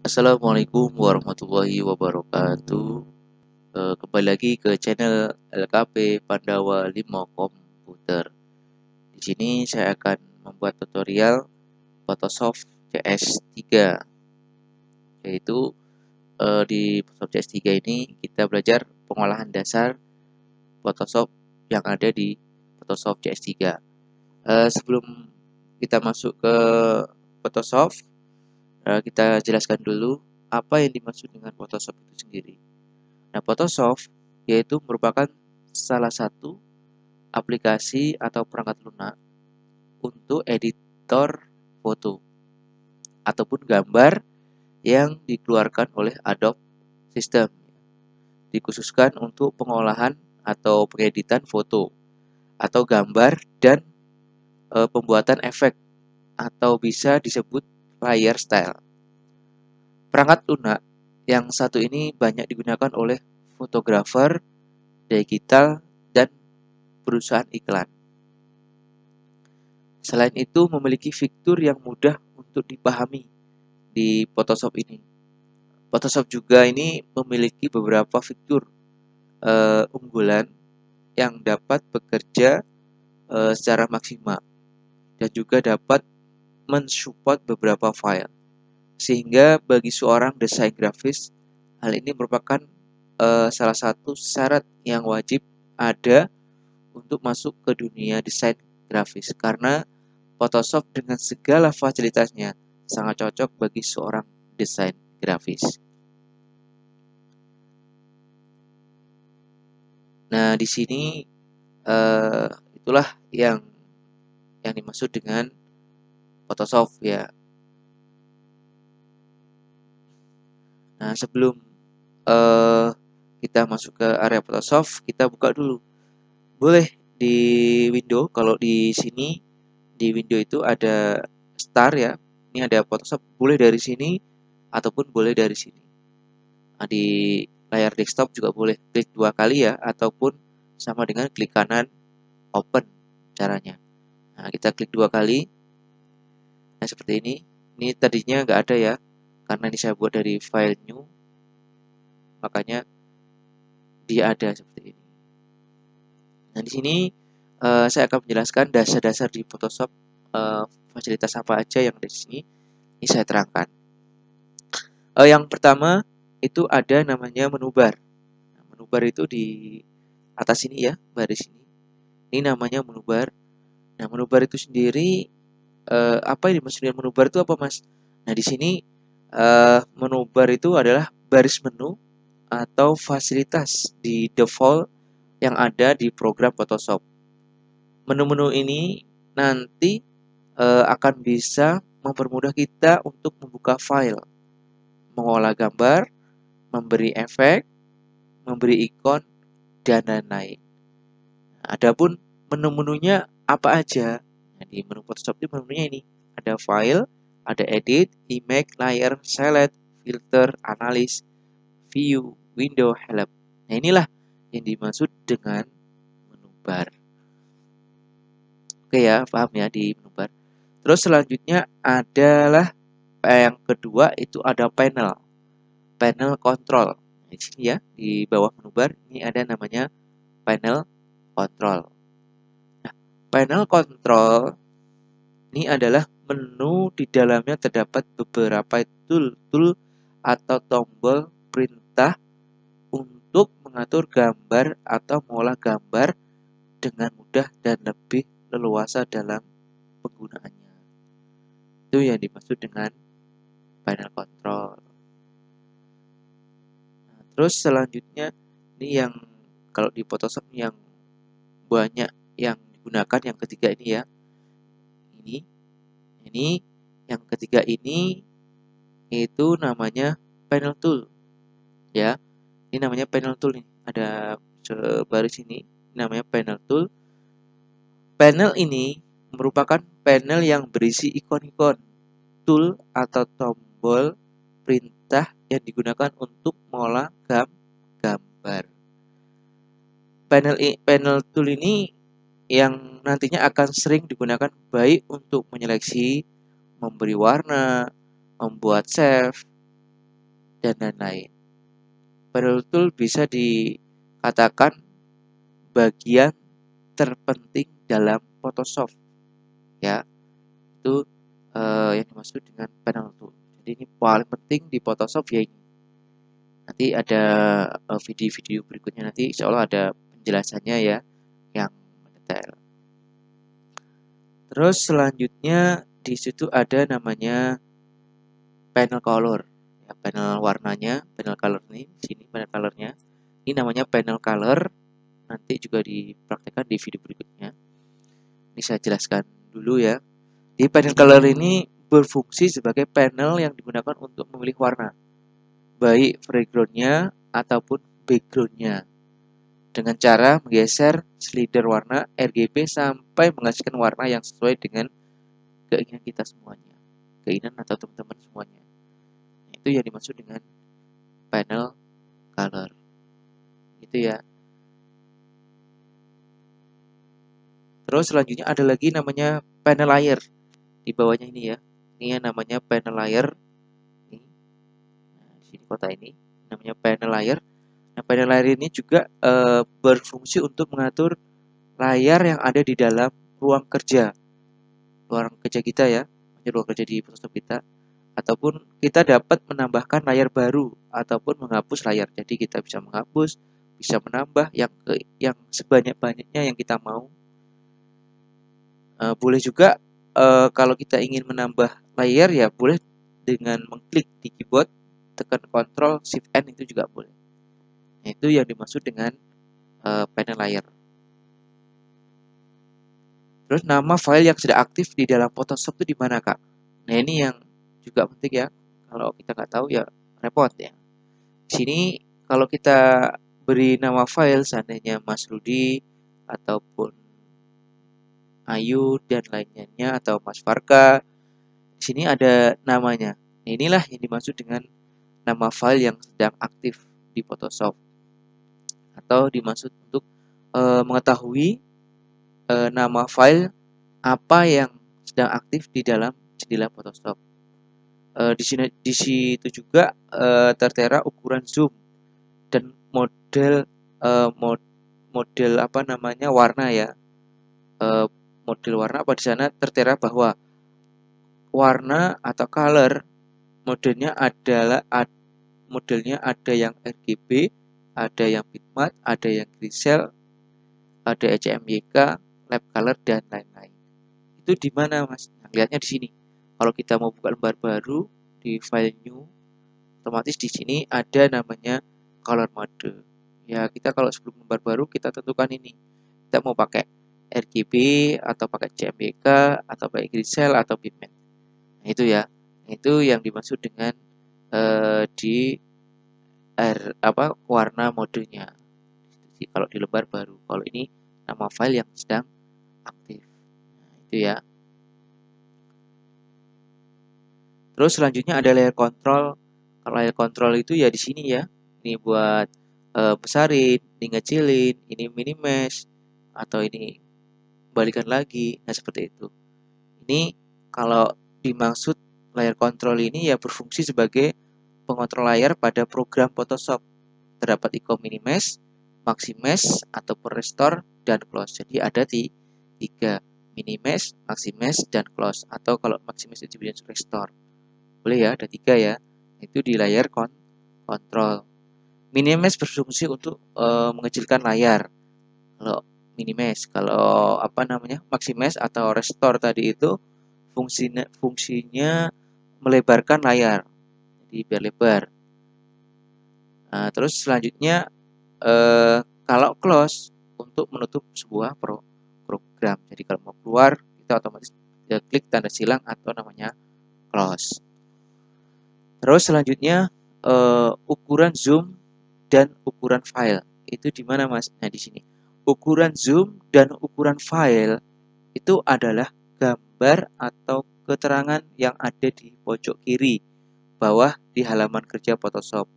Assalamualaikum warahmatullahi wabarakatuh. Kembali lagi ke channel LKP Pandawa 5 Komputer. Di sini saya akan membuat tutorial Photoshop CS3. Yaitu di Photoshop CS3 ini kita belajar pengolahan dasar Photoshop yang ada di Photoshop CS3. Sebelum kita masuk ke Photoshop, kita jelaskan dulu apa yang dimaksud dengan Photoshop itu sendiri. Nah, Photoshop yaitu merupakan salah satu aplikasi atau perangkat lunak untuk editor foto ataupun gambar yang dikeluarkan oleh Adobe System, dikhususkan untuk pengolahan atau pengeditan foto atau gambar dan pembuatan efek atau bisa disebut layer style. Perangkat lunak yang satu ini banyak digunakan oleh fotografer, digital, dan perusahaan iklan. Selain itu, memiliki fitur yang mudah untuk dipahami di Photoshop ini. Photoshop juga ini memiliki beberapa fitur unggulan yang dapat bekerja secara maksimal dan juga dapat mensupport beberapa file. Sehingga bagi seorang desain grafis, hal ini merupakan salah satu syarat yang wajib ada untuk masuk ke dunia desain grafis, karena Photoshop dengan segala fasilitasnya sangat cocok bagi seorang desain grafis. Nah, di sini itulah yang dimaksud dengan Photoshop ya. Nah, sebelum kita masuk ke area Photoshop, kita buka dulu. Boleh di window, kalau di sini di window itu ada start ya. Ini ada Photoshop, boleh dari sini ataupun boleh dari sini. Nah, di layar desktop juga boleh klik 2 kali ya, ataupun sama dengan klik kanan open caranya. Nah, kita klik 2 kali. Nah, seperti ini. Ini tadinya nggak ada ya, karena ini saya buat dari file new, makanya dia ada seperti ini. Nah, di sini saya akan menjelaskan dasar-dasar di Photoshop, fasilitas apa aja yang ada di sini. Ini saya terangkan. Yang pertama itu ada namanya menu bar. Nah, menu bar itu di atas ini ya, baris ini. Ini namanya menu bar. Nah, menu bar itu sendiri apa yang dimaksud dengan menu bar itu apa, Mas? Nah, di sini menu bar itu adalah baris menu atau fasilitas di default yang ada di program Photoshop. Menu-menu ini nanti akan bisa mempermudah kita untuk membuka file, mengolah gambar, memberi efek, memberi ikon, dan lain-lain. Nah, adapun menu-menunya apa aja? Nah, di menu Photoshop itu menunya ini. Ada file, ada edit, image, layer, select, filter, analis, view, window, help. Nah, inilah yang dimaksud dengan menu bar. Oke ya, paham ya di menu bar. Terus selanjutnya adalah yang kedua itu ada panel. Panel control. Di sini ya, di bawah menu bar ini ada namanya panel control. Nah, panel control ini adalah menu di dalamnya terdapat beberapa tool atau tombol perintah untuk mengatur gambar atau mengolah gambar dengan mudah dan lebih leluasa dalam penggunaannya. Itu yang dimaksud dengan panel control. Nah, terus selanjutnya ini yang kalau di Photoshop yang banyak yang digunakan yang ketiga ini ya. Ini yang ketiga ini itu namanya panel tool. Ya. Ini namanya panel tool nih. Ada sebaris ini namanya panel tool. Panel ini merupakan panel yang berisi ikon-ikon, tool atau tombol perintah yang digunakan untuk mengolah gambar. Panel tool ini yang nantinya akan sering digunakan baik untuk menyeleksi, memberi warna, membuat shape, dan lain-lain. Panel tool bisa dikatakan bagian terpenting dalam Photoshop, ya. Itu yang dimaksud dengan panel tool. Jadi ini paling penting di Photoshop ya ini. Nanti ada video-video berikutnya, nanti insya Allah ada penjelasannya ya yang detail. Terus selanjutnya di situ ada namanya panel color, ya, panel warnanya, panel color nih, di sini panel colornya. Ini namanya panel color. Nanti juga dipraktekkan di video berikutnya. Ini saya jelaskan dulu ya. Di panel color ini berfungsi sebagai panel yang digunakan untuk memilih warna, baik foregroundnya ataupun backgroundnya, dengan cara menggeser slider warna RGB sampai menghasilkan warna yang sesuai dengan keinginan kita semuanya, keinginan atau teman-teman semuanya. Itu yang dimaksud dengan panel color. Itu ya. Terus selanjutnya ada lagi namanya panel layer. Di bawahnya ini ya. Ini yang namanya panel layer. Ini. Nah, di sini kotak ini namanya panel layer. Nah, panel layer ini juga berfungsi untuk mengatur layar yang ada di dalam ruang kerja. Ruang kerja kita ya. Ruang kerja di Photoshop kita. Ataupun kita dapat menambahkan layar baru ataupun menghapus layar. Jadi kita bisa menghapus, bisa menambah yang sebanyak-banyaknya yang kita mau. Boleh juga kalau kita ingin menambah layer ya boleh dengan mengklik di keyboard, tekan Ctrl Shift N, itu juga boleh. Nah, itu yang dimaksud dengan panel layer. Terus nama file yang sudah aktif di dalam Photoshop itu di mana, Kak? Nah, ini yang juga penting ya. Kalau kita nggak tahu ya repot ya. Di sini kalau kita beri nama file, seandainya Mas Rudi ataupun Ayu dan lainnya atau Mas Farka, di sini ada namanya. Nah, inilah yang dimaksud dengan nama file yang sedang aktif di Photoshop, atau dimaksud untuk mengetahui nama file apa yang sedang aktif di dalam jendela Photoshop. Di situ juga tertera ukuran zoom dan model apa namanya warna ya. Model warna apa di sana tertera bahwa warna atau color modelnya ada yang RGB, ada yang bitmap, ada yang Grisel, ada HMYK, lab color dan lain-lain. Itu di mana, Mas? Nah, lihatnya di sini. Kalau kita mau buka lembar baru di file new, otomatis di sini ada namanya color mode. Ya, kita kalau sebelum lembar baru kita tentukan ini. Kita mau pakai RGB atau pakai CMYK atau pakai Grisel atau bitmap. Nah, itu ya. Itu yang dimaksud dengan di warna modenya. Kalau di lembar baru. Kalau ini nama file yang sedang aktif. Nah, itu ya. Terus selanjutnya ada layer control. Kalau layer control itu ya di sini ya. Ini buat besarin, ini ngecilin, ini minimize, atau ini balikan lagi. Nah, seperti itu. Ini kalau dimaksud layer control ini ya berfungsi sebagai pengontrol layar pada program Photoshop. Terdapat icon minimize, maximize, ataupun restore, dan close. Jadi ada tiga, minimize, maximize, dan close. Atau kalau maximize itu bisa restore. Boleh ya, ada tiga ya. Itu di layar control. Minimize berfungsi untuk mengecilkan layar. Kalau minimize, kalau maximize atau restore tadi itu fungsinya melebarkan layar. Jadi biar lebar. Nah, terus selanjutnya kalau close untuk menutup sebuah program. Jadi kalau mau keluar kita otomatis klik tanda silang atau namanya close. Terus selanjutnya ukuran zoom dan ukuran file itu di mana, Mas? Nah, di sini. Ukuran zoom dan ukuran file itu adalah gambar atau keterangan yang ada di pojok kiri bawah di halaman kerja Photoshop.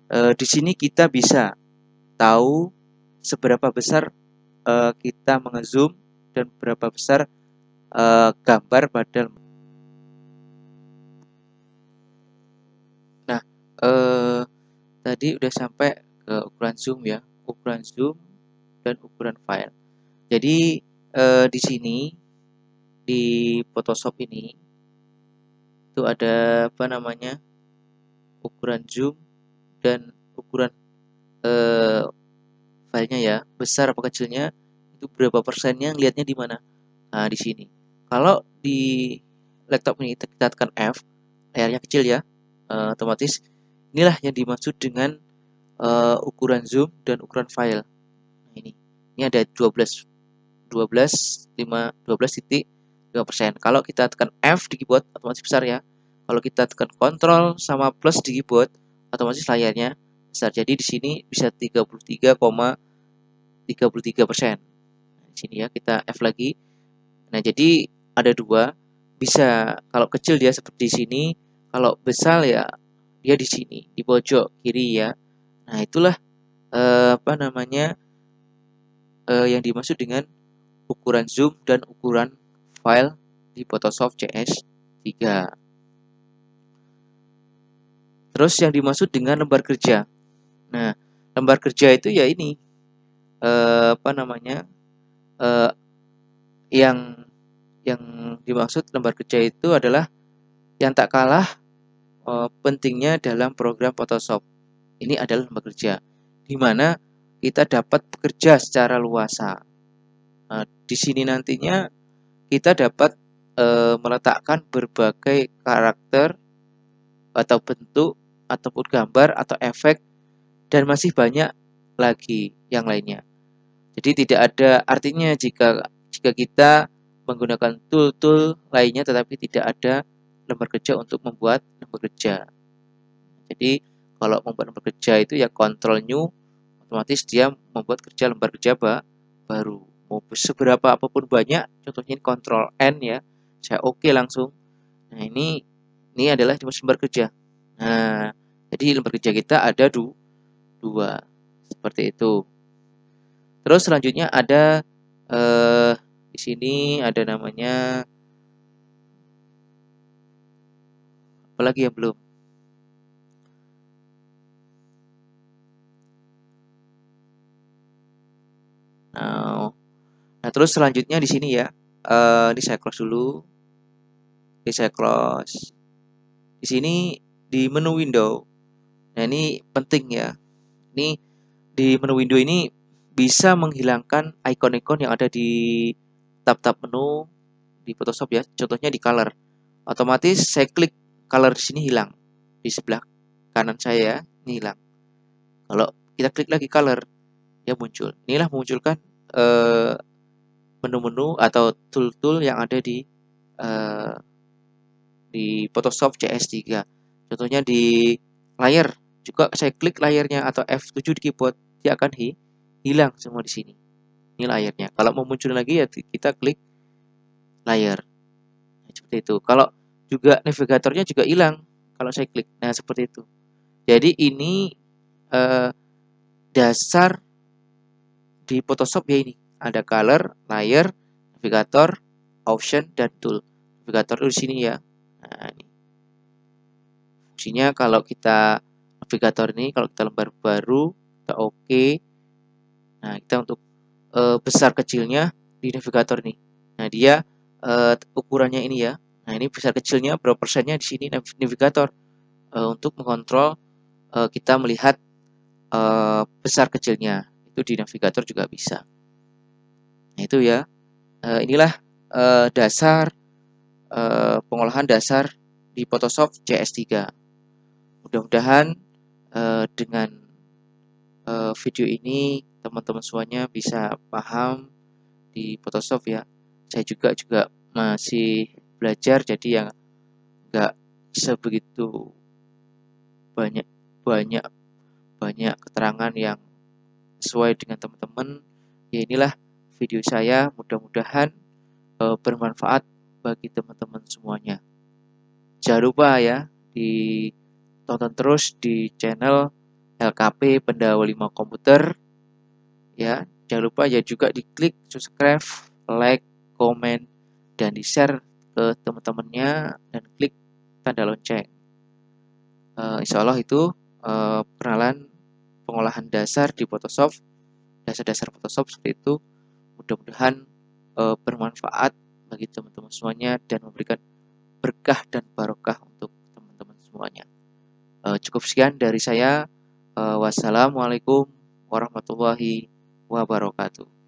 Di sini kita bisa tahu seberapa besar kita mengezoom dan berapa besar gambar pada. Nah, tadi udah sampai ke ukuran zoom ya, ukuran zoom dan ukuran file. Jadi di sini di Photoshop ini itu ada apa namanya, ukuran zoom dan ukuran filenya ya, besar apa kecilnya, itu berapa persennya, lihatnya di mana. Nah, di sini. Kalau di laptop ini kita tekan F, layarnya kecil ya, otomatis inilah yang dimaksud dengan ukuran zoom dan ukuran file. Nah, ini ada 12,5%. Kalau kita tekan F di keyboard otomatis besar ya. Kalau kita tekan Ctrl sama plus di keyboard otomatis layarnya besar. Jadi di sini bisa 33,33%. Di sini ya kita F lagi. Nah, jadi ada dua. Bisa kalau kecil dia seperti di sini, kalau besar ya dia di sini, di pojok kiri ya. Nah, itulah apa namanya yang dimaksud dengan ukuran zoom dan ukuran file di Photoshop CS3. Terus yang dimaksud dengan lembar kerja. Nah, lembar kerja itu ya ini apa namanya yang dimaksud lembar kerja itu adalah yang tak kalah pentingnya dalam program Photoshop. Ini adalah lembar kerja, di mana kita dapat bekerja secara luasa. Nah, di sini nantinya kita dapat meletakkan berbagai karakter atau bentuk ataupun gambar atau efek dan masih banyak lagi yang lainnya. Jadi tidak ada artinya jika kita menggunakan tool-tool lainnya tetapi tidak ada lembar kerja untuk membuat lembar kerja. Jadi kalau membuat lembar kerja itu ya Ctrl New, otomatis dia membuat kerja lembar kerja baru. Mau seberapa apapun banyak, contohnya Ctrl N ya, saya oke langsung. Nah, ini adalah lembar kerja. Nah, jadi lembar kerja kita ada dua seperti itu. Terus selanjutnya ada di sini ada namanya apalagi yang belum. Nah, terus selanjutnya di sini ya, ini saya close dulu. Ini saya close. Di sini di menu window. Nah, ini penting ya. Ini di menu window ini bisa menghilangkan ikon-ikon yang ada di tab-tab menu di Photoshop ya. Contohnya di color. Otomatis saya klik color di sini hilang. Di sebelah kanan saya ini hilang. Kalau kita klik lagi color, dia muncul. Inilah memunculkan menu-menu atau tool-tool yang ada di Photoshop CS3. Contohnya di layar juga saya klik layarnya atau F7 di keyboard, dia akan hilang semua di sini. Ini layarnya. Kalau mau muncul lagi ya kita klik layar. Nah, seperti itu. Kalau juga navigatornya juga hilang kalau saya klik. Nah, seperti itu. Jadi ini dasar di Photoshop ya ini. Ada color, layer, navigator, option, dan tool. Navigator di sini ya. Nah, ini. Fungsinya kalau kita navigator ini, kalau kita lembar baru, kita oke. Nah, kita untuk besar kecilnya di navigator nih. Nah, dia ukurannya ini ya. Nah, ini besar kecilnya berapa persennya di sini navigator untuk mengontrol kita melihat besar kecilnya. Itu di navigator juga bisa. Nah, itu ya. Inilah dasar pengolahan dasar di Photoshop CS3. Mudah-mudahan dengan video ini teman-teman semuanya bisa paham di Photoshop ya. Saya juga masih belajar, jadi yang nggak sebegitu banyak keterangan yang sesuai dengan teman-teman. Ya, inilah video saya, mudah-mudahan bermanfaat bagi teman-teman semuanya. Jangan lupa ya ditonton terus di channel LKP Pendawa 5 Komputer ya. Jangan lupa ya juga diklik subscribe, like, komen, dan di-share ke teman-temannya dan klik tanda lonceng. Insya Allah itu perkenalan pengolahan dasar di Photoshop, dasar-dasar Photoshop seperti itu. Mudah-mudahan bermanfaat bagi teman-teman semuanya dan memberikan berkah dan barokah untuk teman-teman semuanya. Cukup sekian dari saya. Wassalamualaikum warahmatullahi wabarakatuh.